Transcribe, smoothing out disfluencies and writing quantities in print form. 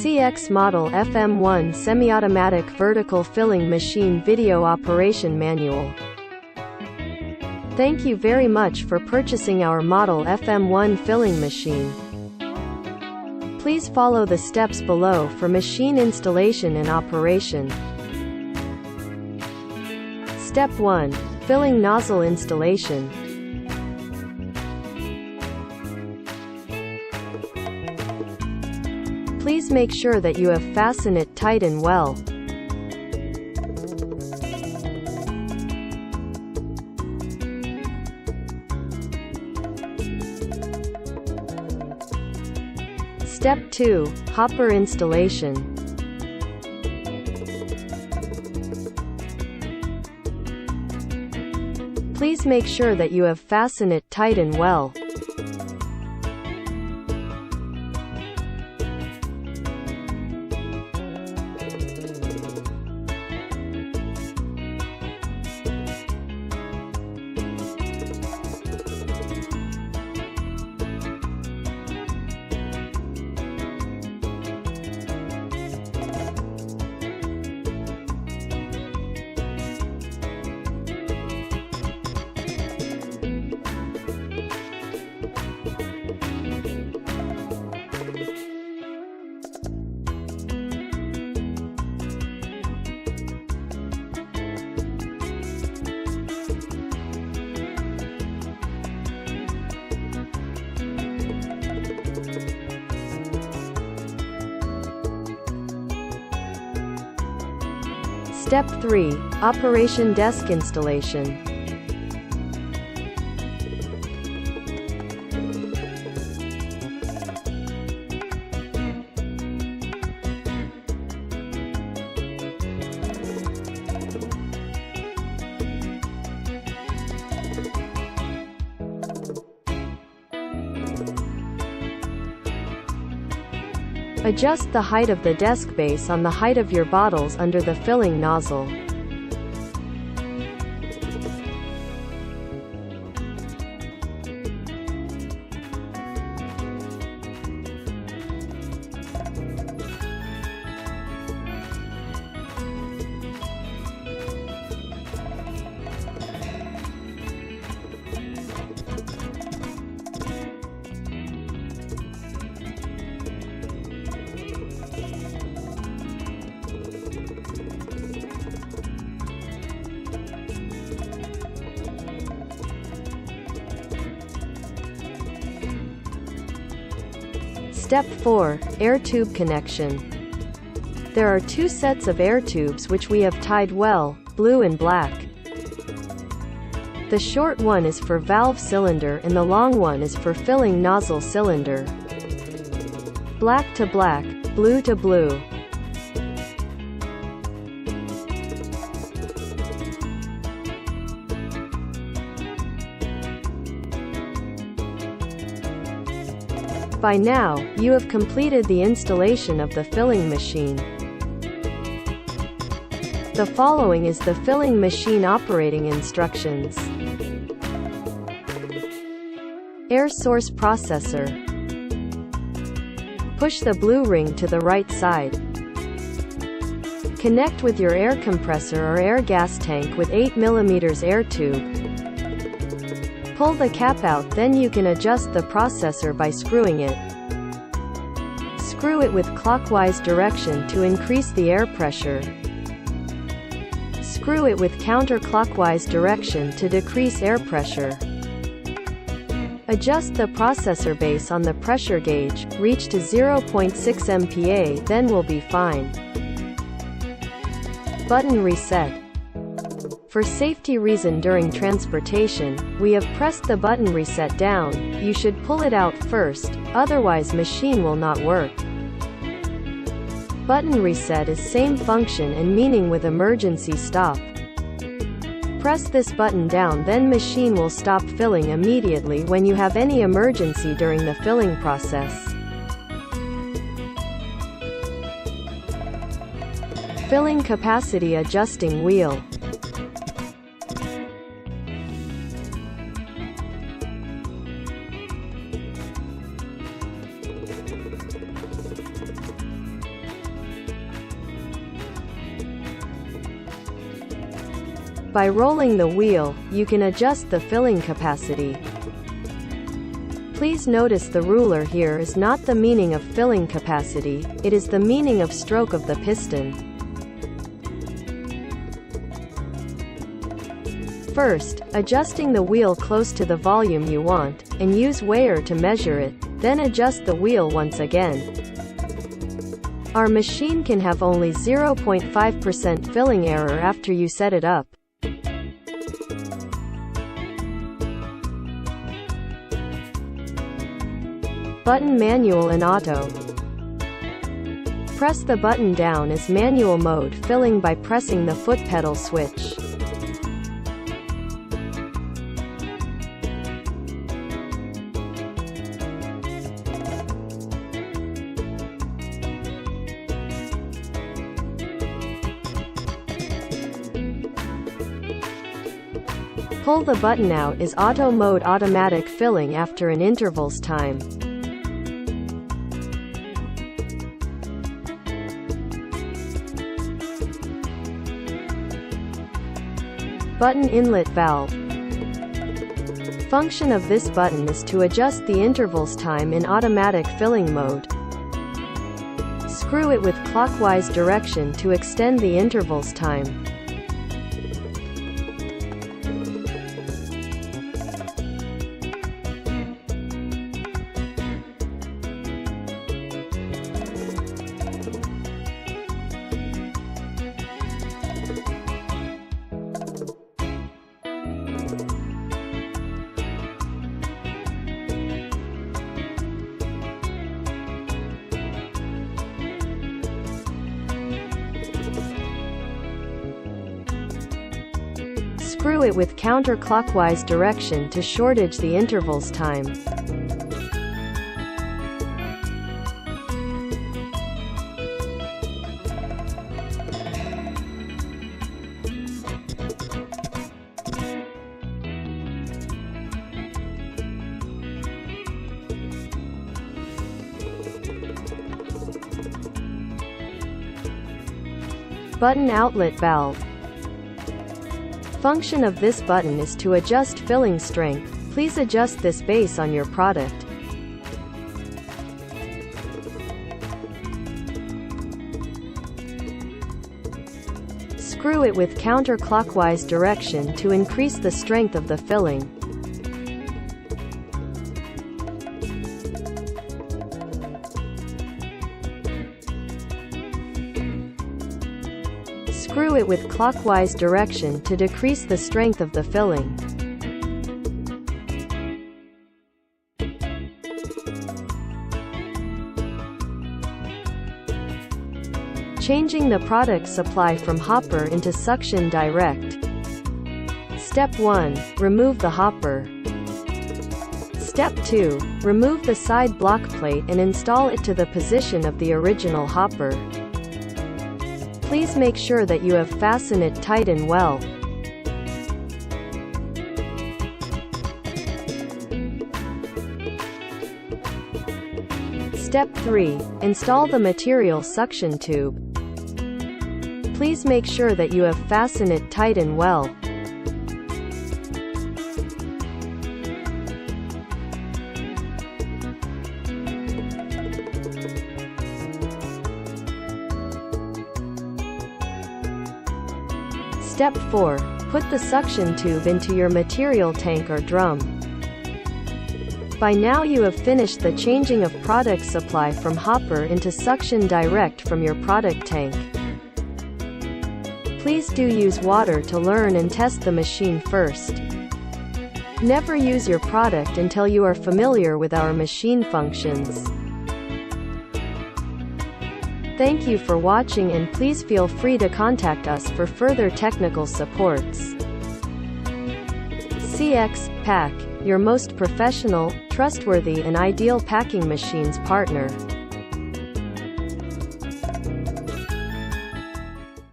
CX Model FM-01 Semi-Automatic Vertical Filling Machine Video Operation Manual. Thank you very much for purchasing our Model FM-01 filling machine. Please follow the steps below for machine installation and operation. Step 1. Filling nozzle installation. Please make sure that you have fastened it tight and well. Step 2. Hopper installation. Please make sure that you have fastened it tight and well. Step 3. Operation desk installation. Adjust the height of the desk base on the height of your bottles under the filling nozzle. Step 4. Air tube connection. There are two sets of air tubes which we have tied well, blue and black. The short one is for valve cylinder and the long one is for filling nozzle cylinder. Black to black, blue to blue. By now, you have completed the installation of the filling machine. The following is the filling machine operating instructions. Air source processor. Push the blue ring to the right side. Connect with your air compressor or air gas tank with 8 mm air tube. Pull the cap out, then you can adjust the processor by screwing it. Screw it with clockwise direction to increase the air pressure. Screw it with counterclockwise direction to decrease air pressure. Adjust the processor base on the pressure gauge, reach to 0.6 MPa, then will be fine. Button reset. For safety reason during transportation, we have pressed the button reset down. You should pull it out first, otherwise machine will not work. Button reset is same function and meaning with emergency stop. Press this button down, then machine will stop filling immediately when you have any emergency during the filling process. Filling capacity adjusting wheel. By rolling the wheel, you can adjust the filling capacity. Please notice the ruler here is not the meaning of filling capacity, it is the meaning of stroke of the piston. First, adjusting the wheel close to the volume you want, and use weigher to measure it, then adjust the wheel once again. Our machine can have only 0.5% filling error after you set it up. Button manual and auto. Press the button down as manual mode filling by pressing the foot pedal switch. Pull the button out is auto mode, automatic filling after an interval's time. Button inlet valve. Function of this button is to adjust the interval's time in automatic filling mode. Screw it with clockwise direction to extend the interval's time. Screw it with counterclockwise direction to shortage the interval's time. Button outlet valve. Function of this button is to adjust filling strength. Please adjust this based on your product. Screw it with counterclockwise direction to increase the strength of the filling. Screw it with clockwise direction to decrease the strength of the filling. Changing the product supply from hopper into suction direct. Step 1. Remove the hopper. Step 2. Remove the side block plate and install it to the position of the original hopper. Please make sure that you have fastened it tight and well. Step 3. Install the material suction tube. Please make sure that you have fastened it tight and well. Step 4. Put the suction tube into your material tank or drum. By now you have finished the changing of product supply from hopper into suction direct from your product tank. Please do use water to learn and test the machine first. Never use your product until you are familiar with our machine functions. Thank you for watching, and please feel free to contact us for further technical supports. CX Pack, your most professional, trustworthy and ideal packing machines partner.